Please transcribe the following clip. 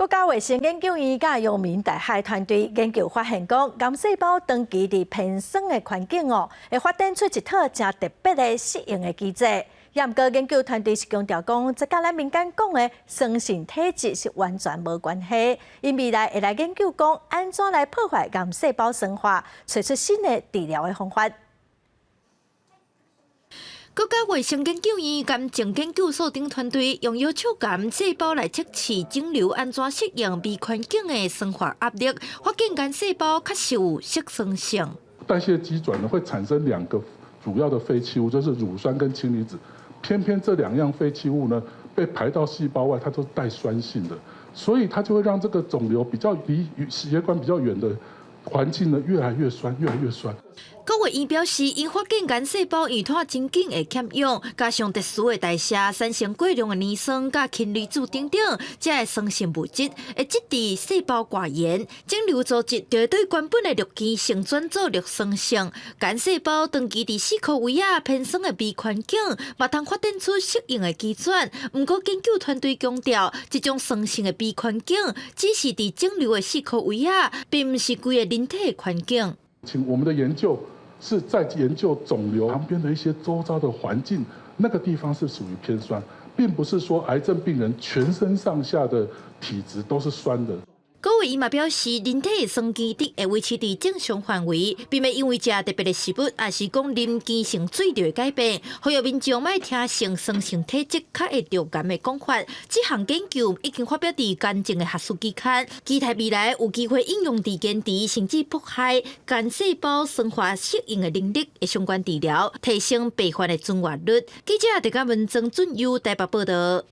国家卫生研究院甲阳明大学团队研究发现，讲癌细胞长期伫偏酸的环境会发展出一套真特别的适应的机制。不过，研究团队是强调讲，这甲咱民间讲的酸性体质是完全无关系。因未来会来研究讲，安怎来破坏癌细胞生化，找出新的治疗的方法。国家卫生研究院甘正研究所等团队用药鞘癌细胞来测试肿瘤安怎适应微环境的生化压力，发现癌细胞确实有色酸性。代谢机转呢会产生两个主要的废弃物，就是乳酸跟氢离子。偏偏这两样废弃物呢被排到细胞外，它都是带酸性的，所以它就会让这个肿瘤比较离血管比较远的环境呢越来越酸，越来越酸。国卫院表示，因发现癌细胞运转真紧会欠氧，加上特殊的代谢，产生过量的磷酸、甲氢离子等等，这个酸性物质会致致细胞外延，肿瘤组织就会对原本的氯基性转做氯酸性。癌细胞长期伫四颗维亚偏酸的微环境，嘛通发展出适应的机转。不过，研究团队强调，这种酸性的微环境只是伫肿瘤的四颗维亚，并不是规个人体的环境。我们的研究是在研究肿瘤旁边的一些周遭的环境，那个地方是属于偏酸，并不是说癌症病人全身上下的体质都是酸的。国卫院嘛表示，人体的酸基值会维持伫正常范围，并未因为食特别的食物，也是讲啉基性水流的改变。呼吁民众莫听性酸性体质较会着癌的讲法。这项研究已经发表伫干净的学术期刊，期待未来有机会应用伫减低甚至迫害癌细胞生化适应的能力的相关治疗，提升病患的存活率。记者陈嘉文、曾俊佑台北报道。